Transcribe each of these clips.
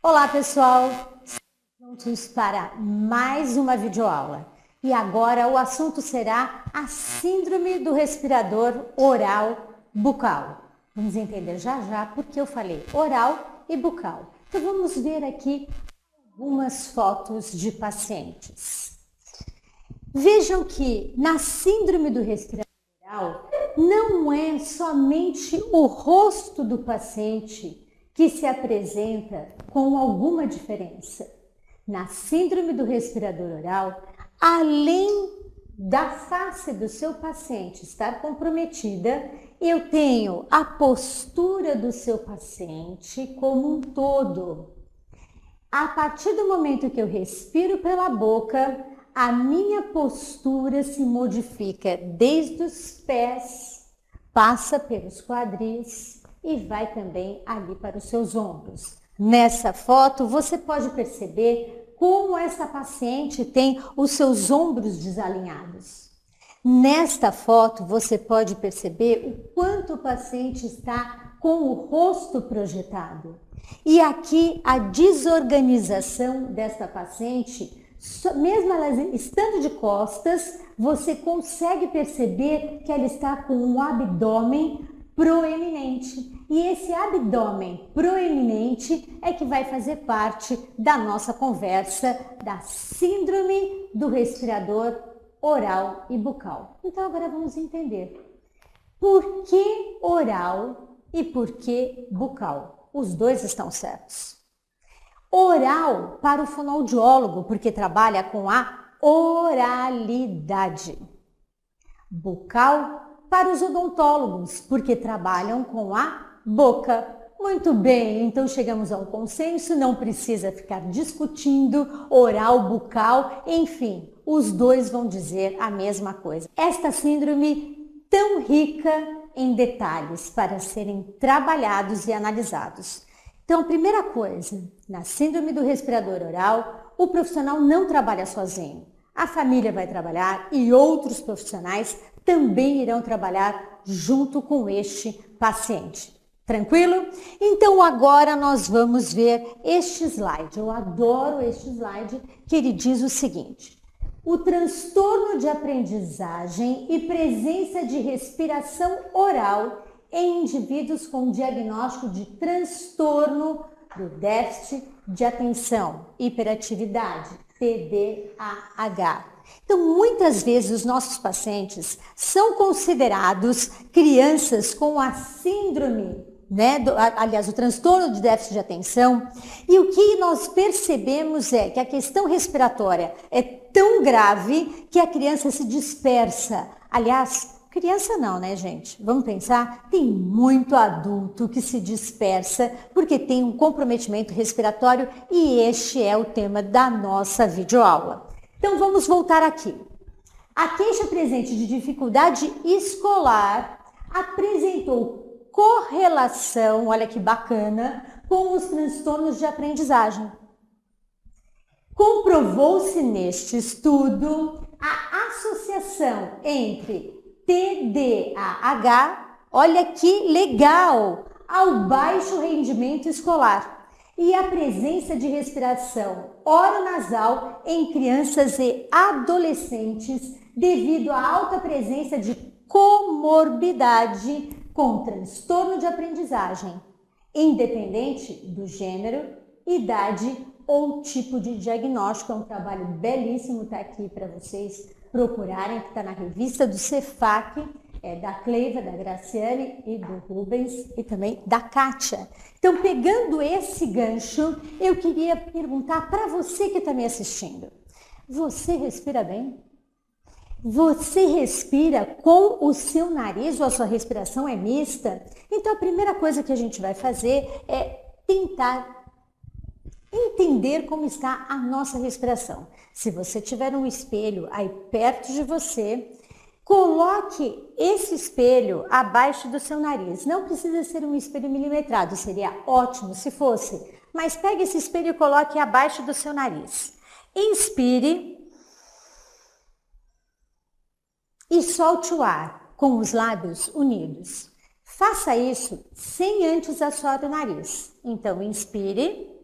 Olá pessoal, estamos juntos para mais uma videoaula e agora o assunto será a síndrome do respirador oral bucal. Vamos entender já já porque eu falei oral e bucal. Então vamos ver aqui algumas fotos de pacientes. Vejam que na síndrome do respirador oral não é somente o rosto do paciente que se apresenta com alguma diferença. Na síndrome do respirador oral, além da face do seu paciente estar comprometida, eu tenho a postura do seu paciente como um todo. A partir do momento que eu respiro pela boca, a minha postura se modifica desde os pés, passa pelos quadris e vai também ali para os seus ombros. Nessa foto, você pode perceber como essa paciente tem os seus ombros desalinhados. Nesta foto, você pode perceber o quanto o paciente está com o rosto projetado. E aqui a desorganização desta paciente, mesmo ela estando de costas, você consegue perceber que ela está com um abdômen proeminente. E esse abdômen proeminente é que vai fazer parte da nossa conversa da síndrome do respirador oral e bucal. Então agora vamos entender por que oral e por que bucal. Os dois estão certos. Oral para o fonoaudiólogo, porque trabalha com a oralidade. Bucal para os odontólogos, porque trabalham com a boca. Muito bem, então chegamos a um consenso, não precisa ficar discutindo oral, bucal, enfim, os dois vão dizer a mesma coisa. Esta síndrome tão rica em detalhes para serem trabalhados e analisados. Então, primeira coisa, na síndrome do respirador oral, o profissional não trabalha sozinho. A família vai trabalhar e outros profissionais também irão trabalhar junto com este paciente. Tranquilo? Então agora nós vamos ver este slide. Eu adoro este slide que ele diz o seguinte: o transtorno de aprendizagem e presença de respiração oral em indivíduos com diagnóstico de transtorno do déficit de atenção, hiperatividade, TDAH. Então, muitas vezes os nossos pacientes são considerados crianças com a síndrome, o transtorno de déficit de atenção, e o que nós percebemos é que a questão respiratória é tão grave que a criança se dispersa. Aliás, criança não, né, gente? Vamos pensar, tem muito adulto que se dispersa porque tem um comprometimento respiratório e este é o tema da nossa videoaula. Então vamos voltar aqui. A queixa presente de dificuldade escolar apresentou correlação, olha que bacana, com os transtornos de aprendizagem. Comprovou-se neste estudo a associação entre TDAH, olha que legal, ao baixo rendimento escolar e a presença de respiração oronasal em crianças e adolescentes devido à alta presença de comorbidade com transtorno de aprendizagem, independente do gênero, idade ou tipo de diagnóstico. É um trabalho belíssimo, está aqui para vocês procurarem, que está na revista do Cefac, da Cleiva, da Graciane e do Rubens e também da Kátia. Então, pegando esse gancho, eu queria perguntar para você que está me assistindo: você respira bem? Você respira com o seu nariz ou a sua respiração é mista? Então, a primeira coisa que a gente vai fazer é tentar entender como está a nossa respiração. Se você tiver um espelho aí perto de você, coloque esse espelho abaixo do seu nariz. Não precisa ser um espelho milimetrado, seria ótimo se fosse. Mas pegue esse espelho e coloque abaixo do seu nariz. Inspire e solte o ar com os lábios unidos. Faça isso sem antes assoar o nariz. Então, inspire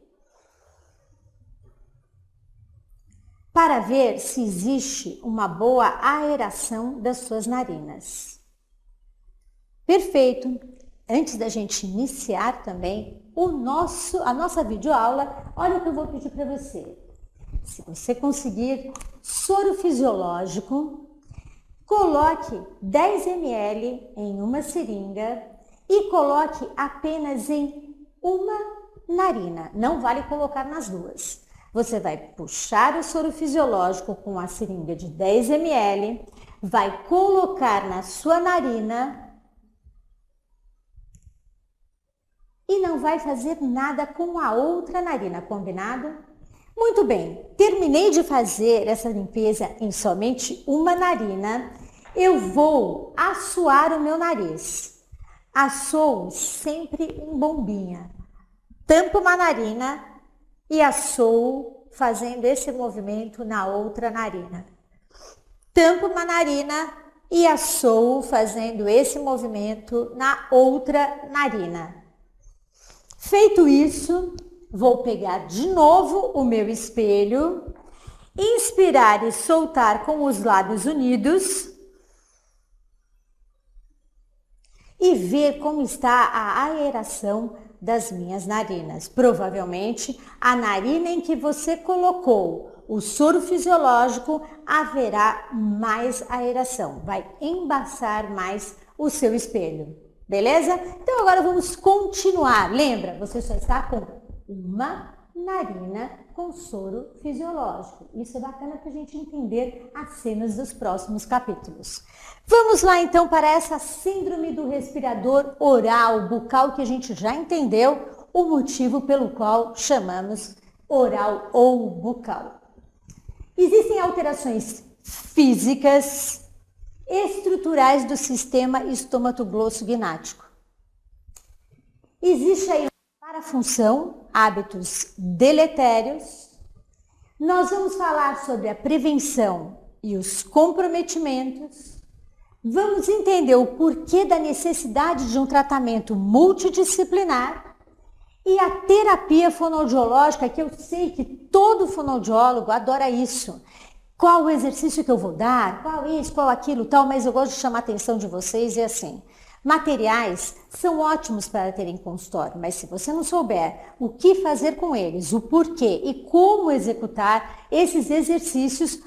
para ver se existe uma boa aeração das suas narinas. Perfeito! Antes da gente iniciar também a nossa videoaula, olha o que eu vou pedir para você. Se você conseguir soro fisiológico, coloque 10 ml em uma seringa e coloque apenas em uma narina. Não vale colocar nas duas. Você vai puxar o soro fisiológico com a seringa de 10 ml, vai colocar na sua narina e não vai fazer nada com a outra narina, combinado? Muito bem, terminei de fazer essa limpeza em somente uma narina. Eu vou assoar o meu nariz. Assoo sempre em bombinha. Tampo uma narina e assoo fazendo esse movimento na outra narina. Tampo uma narina e assoo fazendo esse movimento na outra narina. Feito isso, vou pegar de novo o meu espelho, inspirar e soltar com os lábios unidos e ver como está a aeração das minhas narinas. Provavelmente, a narina em que você colocou o soro fisiológico haverá mais aeração, vai embaçar mais o seu espelho. Beleza? Então agora vamos continuar. Lembra, você só está com uma narina com soro fisiológico. Isso é bacana para a gente entender as cenas dos próximos capítulos. Vamos lá então para essa síndrome do respirador oral bucal que a gente já entendeu o motivo pelo qual chamamos oral ou bucal. Existem alterações físicas estruturais do sistema estomatoglosso-gnático. Existe aí uma parafunção, hábitos deletérios. Nós vamos falar sobre a prevenção e os comprometimentos. Vamos entender o porquê da necessidade de um tratamento multidisciplinar e a terapia fonoaudiológica, que eu sei que todo fonoaudiólogo adora isso. Qual o exercício que eu vou dar, qual isso, qual aquilo, tal, mas eu gosto de chamar a atenção de vocês e assim. Materiais são ótimos para ter em consultório, mas se você não souber o que fazer com eles, o porquê e como executar esses exercícios,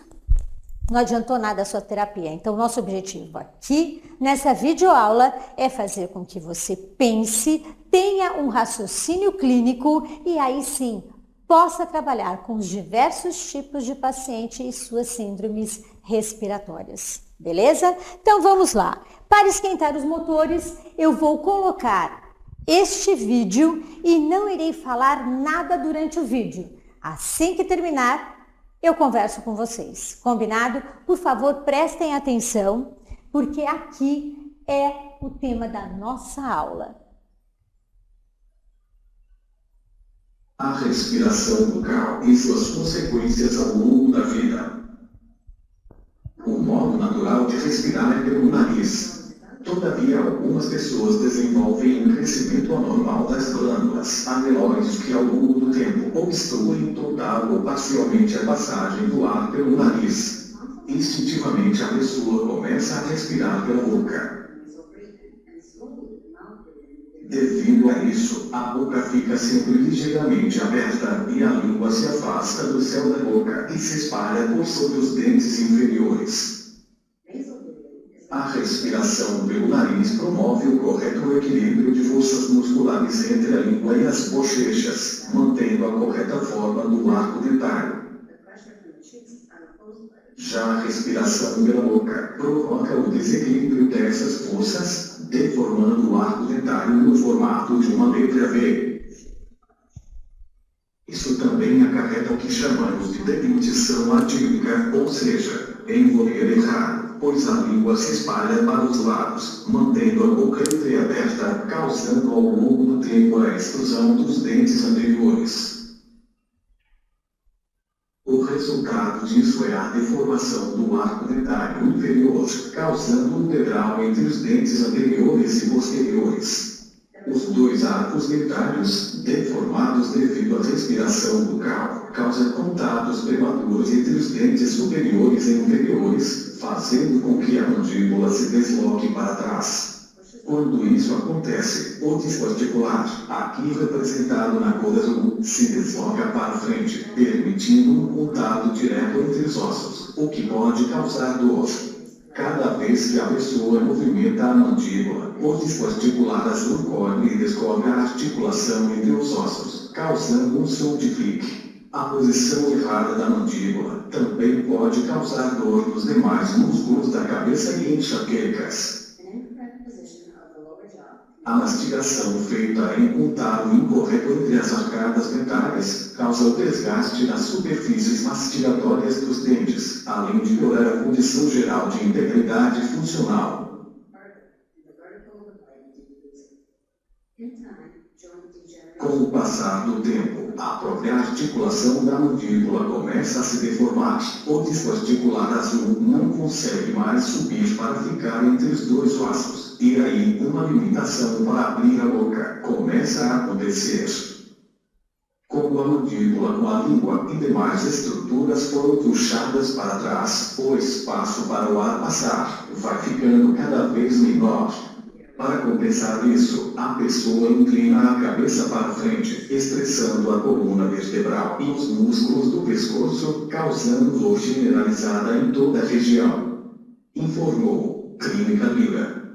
não adiantou nada a sua terapia. Então, nosso objetivo aqui nessa videoaula é fazer com que você pense, tenha um raciocínio clínico e aí sim, possa trabalhar com os diversos tipos de paciente e suas síndromes respiratórias, beleza? Então vamos lá. Para esquentar os motores, eu vou colocar este vídeo e não irei falar nada durante o vídeo. Assim que terminar, eu converso com vocês, combinado? Por favor, prestem atenção, porque aqui é o tema da nossa aula. A respiração bucal e suas consequências ao longo da vida. O modo natural de respirar é pelo nariz. Todavia, algumas pessoas desenvolvem um crescimento anormal das glândulas alveolares que ao longo do tempo obstruem total ou parcialmente a passagem do ar pelo nariz. Instintivamente a pessoa começa a respirar pela boca. Devido a isso, a boca fica sempre ligeiramente aberta e a língua se afasta do céu da boca e se espalha por sobre os dentes inferiores. A respiração pelo nariz promove o correto equilíbrio de forças musculares entre a língua e as bochechas, mantendo a correta forma do arco dentário. Já a respiração pela boca provoca o desequilíbrio dessas forças, deformando o arco dentário no formato de uma letra V. Isso também acarreta o que chamamos de deglutição atípica, ou seja, engolir errado, pois a língua se espalha para os lados, mantendo a boca entreaberta, causando ao longo do tempo a extrusão dos dentes anteriores. O resultado disso é a deformação do arco dentário inferior, causando um degrau entre os dentes anteriores e posteriores. Os dois arcos dentários, deformados devido à respiração bucal, causam contatos prematuros entre os dentes superiores e inferiores, fazendo com que a mandíbula se desloque para trás. Quando isso acontece, o disco articular, aqui representado na cor azul, se desloca para frente, permitindo um contato direto entre os ossos, o que pode causar dor. Cada vez que a pessoa movimenta a mandíbula, o disco articular azul corre e descobre a articulação entre os ossos, causando um som de clique. A posição errada da mandíbula também pode causar dor nos demais músculos da cabeça e enxaquecas. A mastigação feita em contato incorreto entre as arcadas dentárias causa o desgaste nas superfícies mastigatórias dos dentes, além de piorar a condição geral de integridade funcional. Com o passar do tempo, a própria articulação da mandíbula começa a se deformar. O disco articular azul não consegue mais subir para ficar entre os dois ossos. E aí, uma limitação para abrir a boca começa a acontecer. Como a mandíbula com a língua e demais estruturas foram puxadas para trás, o espaço para o ar passar vai ficando cada vez menor. Para compensar isso, a pessoa inclina a cabeça para frente, estressando a coluna vertebral e os músculos do pescoço, causando dor generalizada em toda a região. Informou Clínica Lira.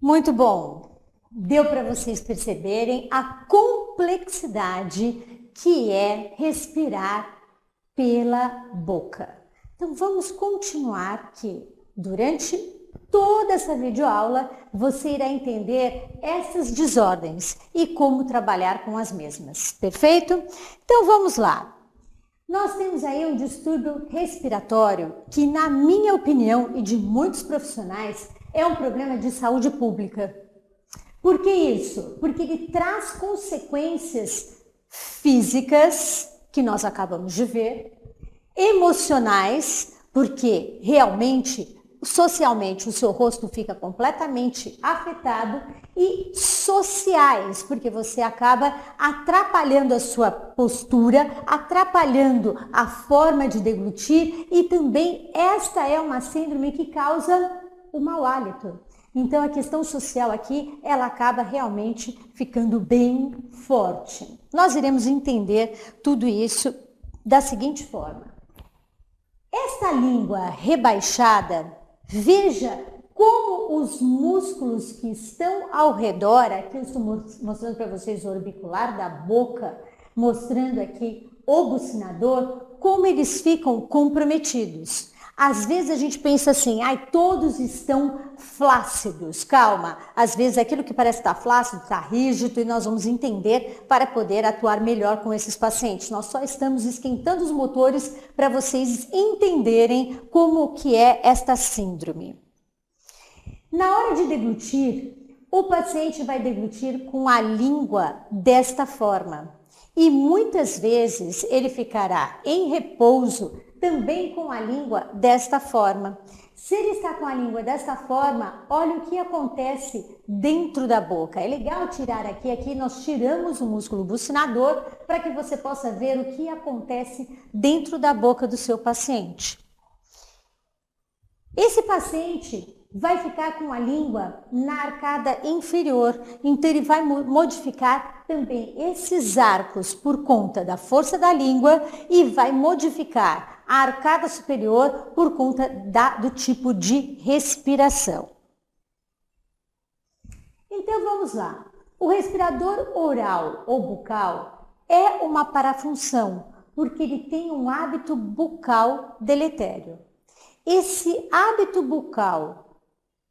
Muito bom. Deu para vocês perceberem a complexidade que é respirar pela boca. Então vamos continuar que durante toda essa videoaula você irá entender essas desordens e como trabalhar com as mesmas. Perfeito? Então vamos lá. Nós temos aí um distúrbio respiratório que, na minha opinião e de muitos profissionais, é um problema de saúde pública. Por que isso? Porque ele traz consequências físicas, que nós acabamos de ver, emocionais, porque realmente, socialmente, o seu rosto fica completamente afetado, e sociais, porque você acaba atrapalhando a sua postura, atrapalhando a forma de deglutir, e também esta é uma síndrome que causa o mau hálito. Então a questão social aqui, ela acaba realmente ficando bem forte. Nós iremos entender tudo isso da seguinte forma. Esta língua rebaixada, veja como os músculos que estão ao redor, aqui eu estou mostrando para vocês o orbicular da boca, mostrando aqui o bucinador, como eles ficam comprometidos. Às vezes a gente pensa assim, todos estão flácidos. Calma, às vezes aquilo que parece estar flácido está rígido e nós vamos entender para poder atuar melhor com esses pacientes. Nós só estamos esquentando os motores para vocês entenderem como que é esta síndrome. Na hora de deglutir, o paciente vai deglutir com a língua desta forma. E muitas vezes ele ficará em repouso também com a língua desta forma. Se ele está com a língua desta forma, olha o que acontece dentro da boca. É legal tirar aqui nós tiramos o músculo bucinador para que você possa ver o que acontece dentro da boca do seu paciente. Esse paciente vai ficar com a língua na arcada inferior, então ele vai modificar também esses arcos por conta da força da língua e vai modificar a arcada superior por conta do tipo de respiração. Então vamos lá. O respirador oral ou bucal é uma parafunção, porque ele tem um hábito bucal deletério. Esse hábito bucal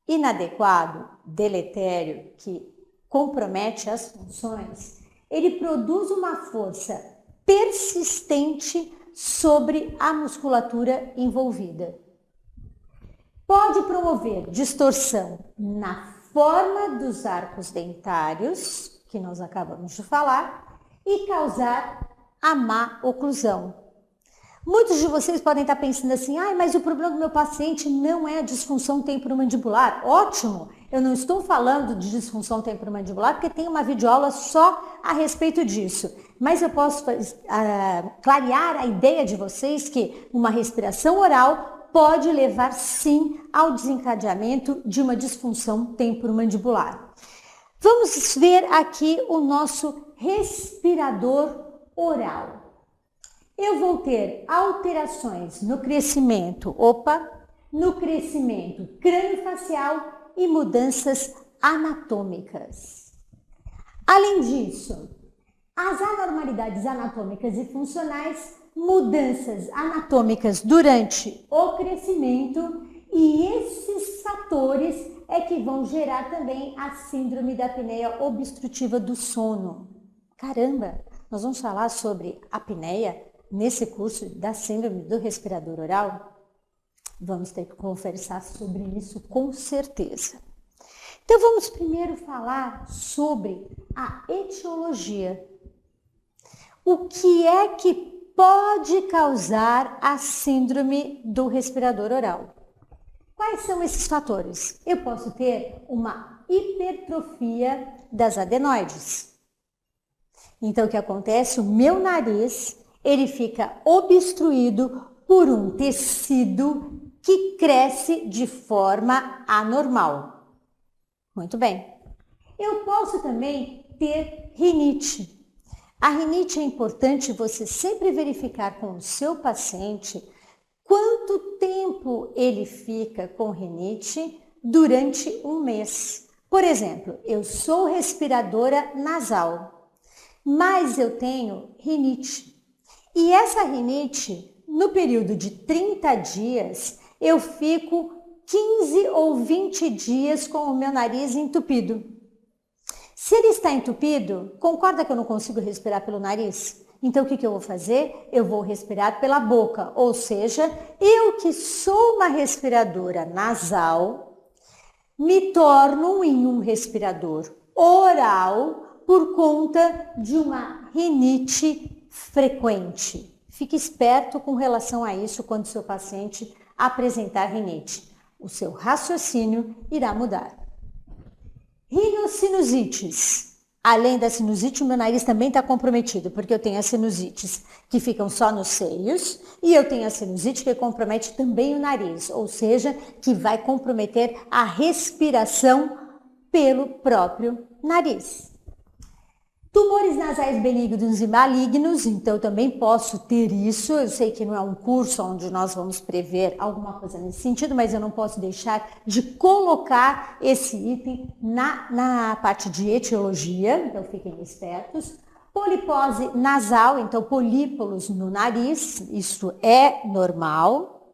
inadequado, deletério, que compromete as funções, ele produz uma força persistente sobre a musculatura envolvida. Pode promover distorção na forma dos arcos dentários, que nós acabamos de falar, e causar a má oclusão. Muitos de vocês podem estar pensando assim, mas o problema do meu paciente não é a disfunção temporomandibular. Ótimo, eu não estou falando de disfunção temporomandibular porque tem uma videoaula só a respeito disso. Mas eu posso clarear a ideia de vocês que uma respiração oral pode levar sim ao desencadeamento de uma disfunção temporomandibular. Vamos ver aqui o nosso respirador oral. Eu vou ter alterações no crescimento crâniofacial e mudanças anatômicas. Além disso, as anormalidades anatômicas e funcionais, mudanças anatômicas durante o crescimento, e esses fatores é que vão gerar também a síndrome da apneia obstrutiva do sono. Caramba, nós vamos falar sobre apneia nesse curso da síndrome do respirador oral? Vamos ter que conversar sobre isso com certeza. Então vamos primeiro falar sobre a etiologia. O que é que pode causar a síndrome do respirador oral? Quais são esses fatores? Eu posso ter uma hipertrofia das adenoides. Então o que acontece? O meu nariz ele fica obstruído por um tecido que cresce de forma anormal. Muito bem. Eu posso também ter rinite. A rinite é importante você sempre verificar com o seu paciente quanto tempo ele fica com rinite durante um mês. Por exemplo, eu sou respiradora nasal, mas eu tenho rinite. E essa rinite, no período de 30 dias, eu fico 15 ou 20 dias com o meu nariz entupido. Se ele está entupido, concorda que eu não consigo respirar pelo nariz? Então o que eu vou fazer? Eu vou respirar pela boca, ou seja, eu que sou uma respiradora nasal, me torno em um respirador oral por conta de uma rinite frequente. Fique esperto com relação a isso quando seu paciente apresentar rinite. O seu raciocínio irá mudar. Rinossinusites. Além da sinusite, o meu nariz também está comprometido, porque eu tenho as sinusites que ficam só nos seios e eu tenho a sinusite que compromete também o nariz, ou seja, que vai comprometer a respiração pelo próprio nariz. Tumores nasais benignos e malignos, então eu também posso ter isso. Eu sei que não é um curso onde nós vamos prever alguma coisa nesse sentido, mas eu não posso deixar de colocar esse item na parte de etiologia, então fiquem espertos. Polipose nasal, então polípolos no nariz, isso é normal.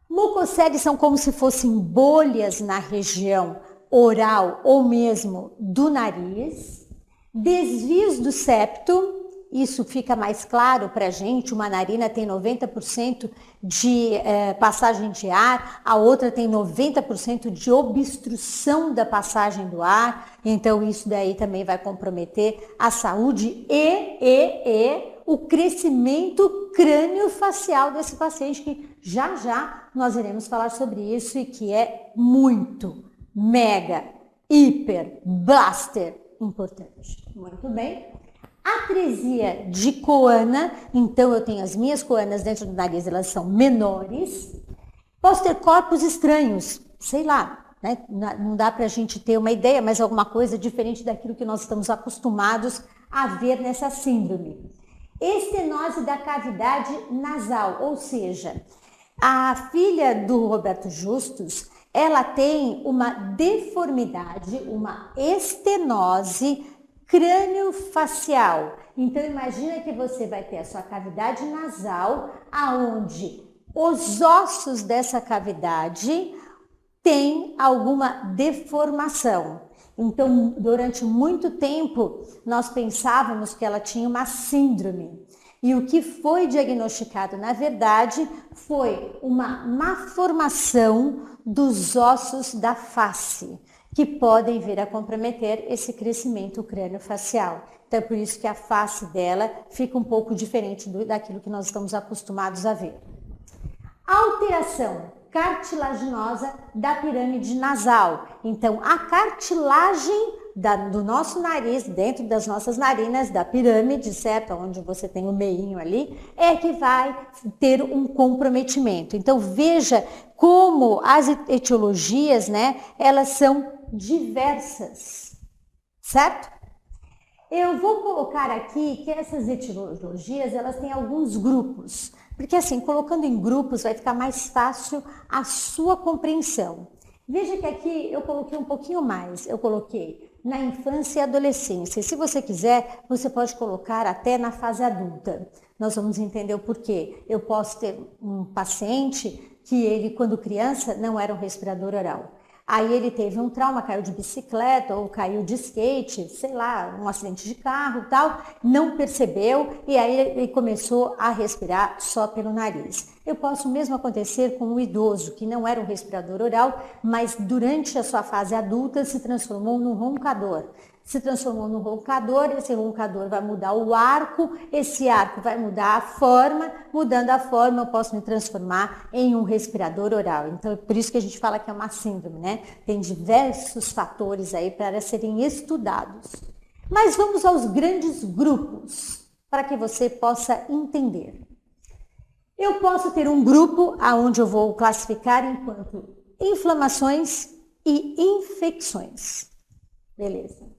Mucocele são como se fossem bolhas na região oral ou mesmo do nariz. Desvios do septo, isso fica mais claro para a gente, uma narina tem 90% de passagem de ar, a outra tem 90% de obstrução da passagem do ar, então isso daí também vai comprometer a saúde e o crescimento crâniofacial desse paciente, que já nós iremos falar sobre isso e que é muito, mega, hiper, blaster importante. Muito bem. Atresia de coana, então eu tenho as minhas coanas dentro do nariz, elas são menores. Posso ter corpos estranhos, sei lá, né? Não dá para a gente ter uma ideia, mas alguma coisa diferente daquilo que nós estamos acostumados a ver nessa síndrome. Estenose da cavidade nasal, ou seja, a filha do Roberto Justus, ela tem uma deformidade, uma estenose crâniofacial. Então imagina que você vai ter a sua cavidade nasal, aonde os ossos dessa cavidade têm alguma deformação. Então, durante muito tempo, nós pensávamos que ela tinha uma síndrome. E o que foi diagnosticado, na verdade, foi uma malformação dos ossos da face. que podem vir a comprometer esse crescimento crânio-facial. Então, é por isso que a face dela fica um pouco diferente daquilo que nós estamos acostumados a ver. Alteração cartilaginosa da pirâmide nasal. Então, a cartilagem do nosso nariz, dentro das nossas narinas, da pirâmide, certo? Onde você tem o meinho ali, é que vai ter um comprometimento. Então, veja como as etiologias, né, elas são diversas, certo? Eu vou colocar aqui que essas etiologias, elas têm alguns grupos, porque assim, colocando em grupos vai ficar mais fácil a sua compreensão. Veja que aqui eu coloquei um pouquinho mais, eu coloquei na infância e adolescência. E se você quiser, você pode colocar até na fase adulta. Nós vamos entender o porquê. Eu posso ter um paciente que ele, quando criança, não era um respirador oral. Aí ele teve um trauma, caiu de bicicleta ou caiu de skate, sei lá, um acidente de carro e tal, não percebeu e aí ele começou a respirar só pelo nariz. Eu posso mesmo acontecer com um idoso que não era um respirador oral, mas durante a sua fase adulta se transformou num roncador. Se transformou num roncador, esse roncador vai mudar o arco, esse arco vai mudar a forma, mudando a forma eu posso me transformar em um respirador oral. Então é por isso que a gente fala que é uma síndrome, né? Tem diversos fatores aí para serem estudados. Mas vamos aos grandes grupos, para que você possa entender. Eu posso ter um grupo onde eu vou classificar enquanto inflamações e infecções. Beleza.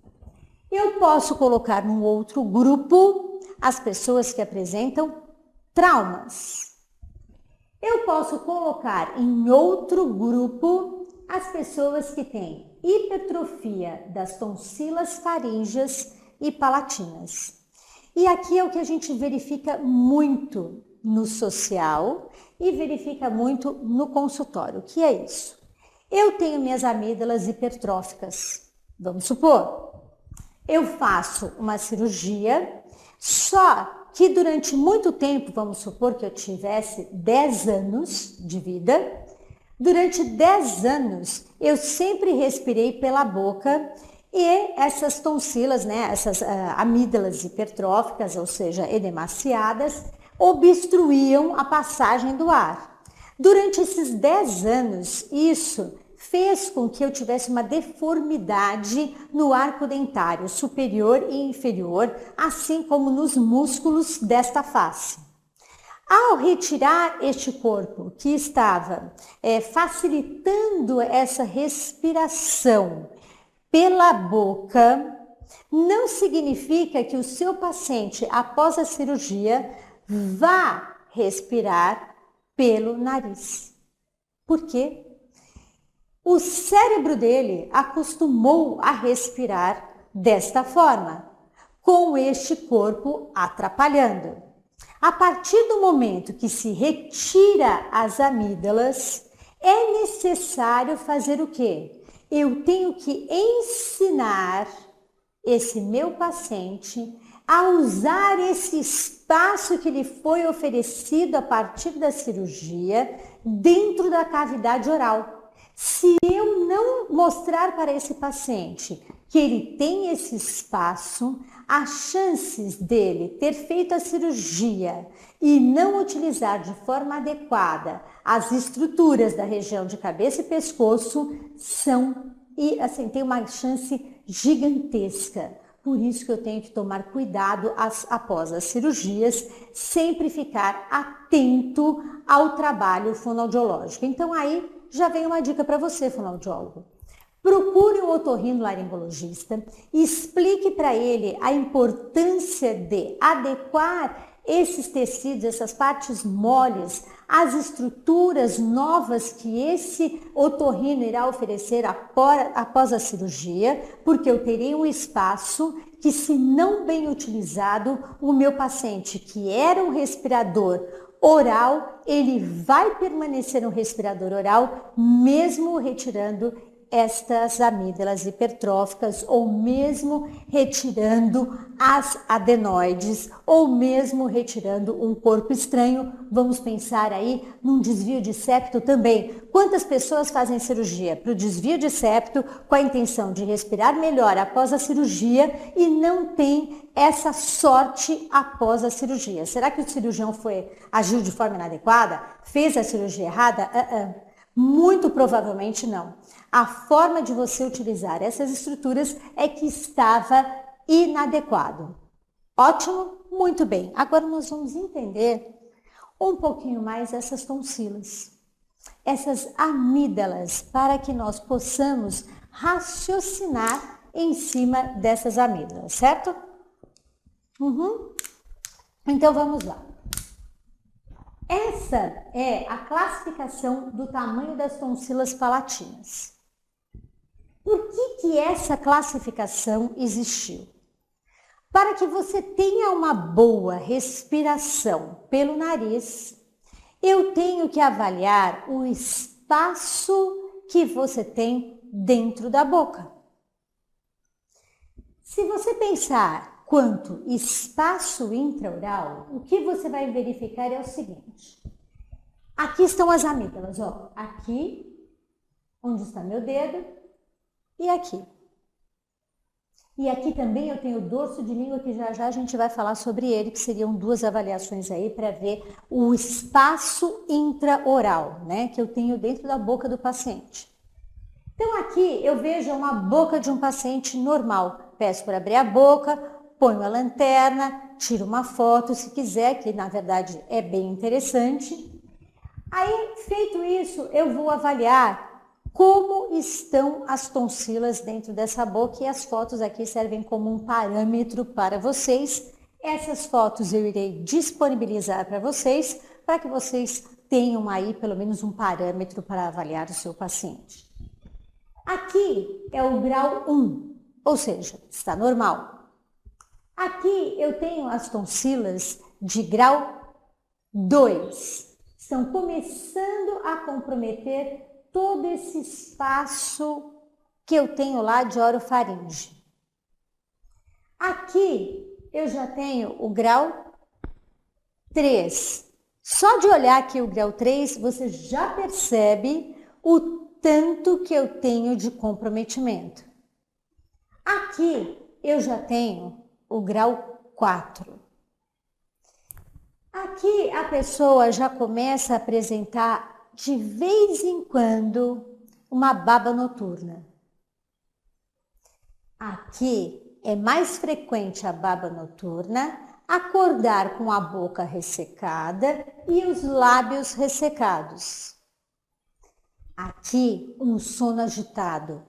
Eu posso colocar num outro grupo as pessoas que apresentam traumas. Eu posso colocar em outro grupo as pessoas que têm hipertrofia das tonsilas faríngeas e palatinas. E aqui é o que a gente verifica muito no social e verifica muito no consultório. O que é isso? Eu tenho minhas amígdalas hipertróficas. Vamos supor. Eu faço uma cirurgia, só que durante muito tempo, vamos supor que eu tivesse 10 anos de vida, durante 10 anos eu sempre respirei pela boca e essas tonsilas, né, essas amígdalas hipertróficas, ou seja, edemaciadas, obstruíam a passagem do ar. Durante esses 10 anos, isso fez com que eu tivesse uma deformidade no arco dentário superior e inferior, assim como nos músculos desta face. Ao retirar este corpo que estava facilitando essa respiração pela boca, não significa que o seu paciente, após a cirurgia, vá respirar pelo nariz. Por quê? O cérebro dele acostumou a respirar desta forma, com este corpo atrapalhando. A partir do momento que se retira as amígdalas, é necessário fazer o quê? Eu tenho que ensinar esse meu paciente a usar esse espaço que lhe foi oferecido a partir da cirurgia dentro da cavidade oral. Se eu não mostrar para esse paciente que ele tem esse espaço, as chances dele ter feito a cirurgia e não utilizar de forma adequada as estruturas da região de cabeça e pescoço tem uma chance gigantesca. Por isso que eu tenho que tomar cuidado após as cirurgias, sempre ficar atento ao trabalho fonoaudiológico. Então aí já vem uma dica para você, fonoaudiólogo. Procure um otorrinolaringologista e explique para ele a importância de adequar esses tecidos, essas partes moles, as estruturas novas que esse otorrino irá oferecer após a cirurgia, porque eu terei um espaço que, se não bem utilizado, o meu paciente, que era um respirador oral, ele vai permanecer um respirador oral, mesmo retirando estas amígdalas hipertróficas, ou mesmo retirando as adenoides, ou mesmo retirando um corpo estranho. Vamos pensar aí num desvio de septo também. Quantas pessoas fazem cirurgia para o desvio de septo com a intenção de respirar melhor após a cirurgia e não tem essa sorte após a cirurgia? Será que o cirurgião agiu de forma inadequada? Fez a cirurgia errada? Muito provavelmente não. A forma de você utilizar essas estruturas é que estava inadequado. Ótimo? Muito bem. Agora nós vamos entender um pouquinho mais essas tonsilas, essas amígdalas, para que nós possamos raciocinar em cima dessas amígdalas, certo? Então vamos lá. Essa é a classificação do tamanho das tonsilas palatinas. Por que essa classificação existiu? Para que você tenha uma boa respiração pelo nariz, eu tenho que avaliar o espaço que você tem dentro da boca. Se você pensar quanto espaço intraoral, o que você vai verificar é o seguinte. Aqui estão as amígdalas, ó. Aqui, onde está meu dedo, e aqui. E aqui também eu tenho o dorso de língua, que já já a gente vai falar sobre ele, que seriam duas avaliações aí para ver o espaço intraoral, né, que eu tenho dentro da boca do paciente. Então aqui eu vejo uma boca de um paciente normal. Peço para abrir a boca, ponho a lanterna, tiro uma foto se quiser, que na verdade é bem interessante. Aí, feito isso, eu vou avaliar como estão as tonsilas dentro dessa boca, e as fotos aqui servem como um parâmetro para vocês. Essas fotos eu irei disponibilizar para vocês, para que vocês tenham aí pelo menos um parâmetro para avaliar o seu paciente. Aqui é o grau 1, ou seja, está normal. Aqui eu tenho as tonsilas de grau 2, estão começando a comprometer todo esse espaço que eu tenho lá de orofaringe. Aqui eu já tenho o grau 3. Só de olhar aqui o grau 3, você já percebe o tanto que eu tenho de comprometimento. Aqui eu já tenho o grau 4. Aqui a pessoa já começa a apresentar de vez em quando uma baba noturna. Aqui é mais frequente a baba noturna, acordar com a boca ressecada e os lábios ressecados. Aqui um sono agitado,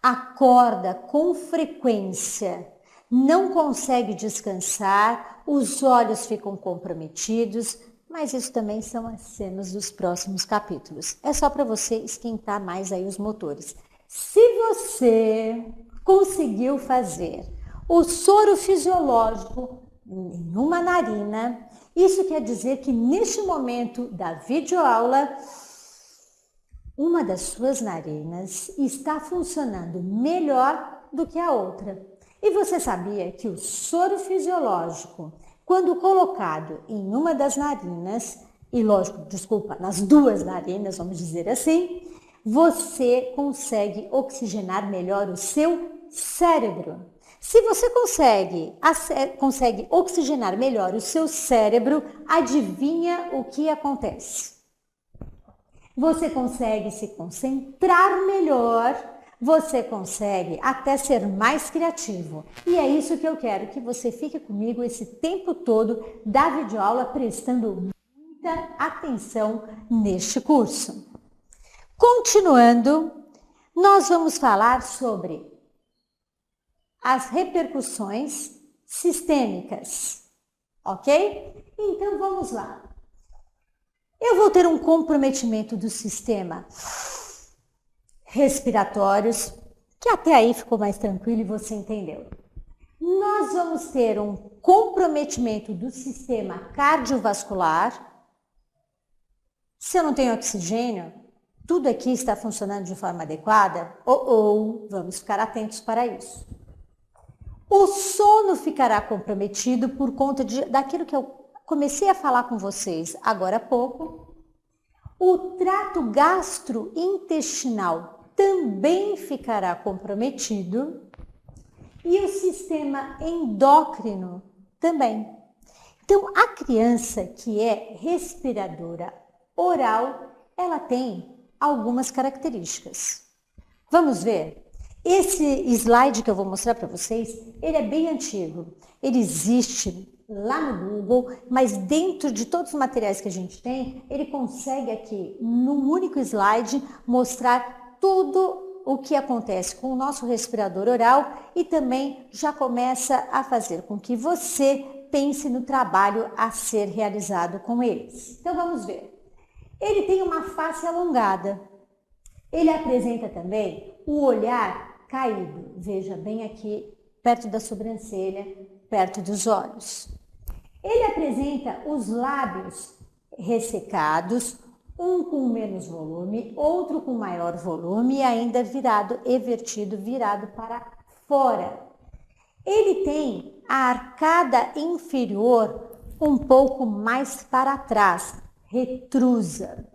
acorda com frequência, não consegue descansar, os olhos ficam comprometidos, mas isso também são as cenas dos próximos capítulos. É só para você esquentar mais aí os motores. Se você conseguiu fazer o soro fisiológico em uma narina, isso quer dizer que neste momento da videoaula, uma das suas narinas está funcionando melhor do que a outra. E você sabia que o soro fisiológico, quando colocado em uma das narinas, e lógico, desculpa, nas duas narinas, vamos dizer assim, você consegue oxigenar melhor o seu cérebro. Se você consegue oxigenar melhor o seu cérebro, adivinha o que acontece? Você consegue se concentrar melhor, você consegue até ser mais criativo. E é isso que eu quero, que você fique comigo esse tempo todo da videoaula, prestando muita atenção neste curso. Continuando, nós vamos falar sobre as repercussões sistêmicas, ok? Então vamos lá. Eu vou ter um comprometimento do sistema respiratórios, que até aí ficou mais tranquilo e você entendeu. Nós vamos ter um comprometimento do sistema cardiovascular. Se eu não tenho oxigênio, tudo aqui está funcionando de forma adequada? Ou vamos ficar atentos para isso. O sono ficará comprometido por conta daquilo que eu comecei a falar com vocês agora há pouco. O trato gastrointestinal também ficará comprometido e o sistema endócrino também. Então, a criança que é respiradora oral, ela tem algumas características. Vamos ver? Esse slide que eu vou mostrar para vocês, ele é bem antigo. Ele existe lá no Google, mas dentro de todos os materiais que a gente tem, ele consegue aqui, num único slide, mostrar tudo o que acontece com o nosso respirador oral e também já começa a fazer com que você pense no trabalho a ser realizado com eles. Então vamos ver. Ele tem uma face alongada. Ele apresenta também o olhar caído. Veja bem aqui, perto da sobrancelha, perto dos olhos. Ele apresenta os lábios ressecados, um com menos volume, outro com maior volume e ainda evertido, virado para fora. Ele tem a arcada inferior um pouco mais para trás, retrusa.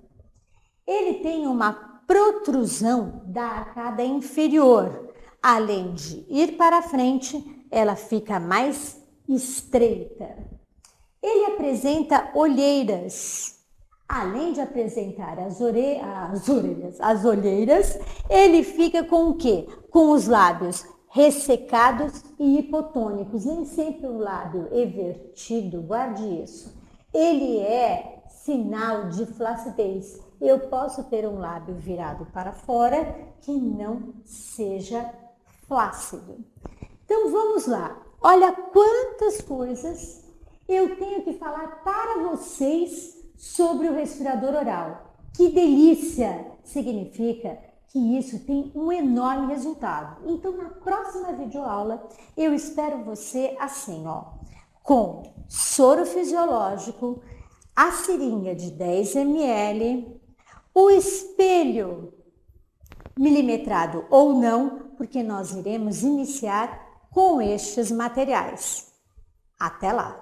Ele tem uma protrusão da arcada inferior. Além de ir para frente, ela fica mais estreita. Ele apresenta olheiras. Além de apresentar as olheiras, ele fica com o quê? Com os lábios ressecados e hipotônicos. Nem sempre o lábio evertido, guarde isso. Ele é sinal de flacidez. Eu posso ter um lábio virado para fora que não seja flácido. Então vamos lá. Olha quantas coisas eu tenho que falar para vocês sobre o respirador oral. Que delícia! Significa que isso tem um enorme resultado. Então, na próxima videoaula, eu espero você assim, ó, com soro fisiológico, a seringa de 10 ml, o espelho milimetrado ou não, porque nós iremos iniciar com estes materiais. Até lá!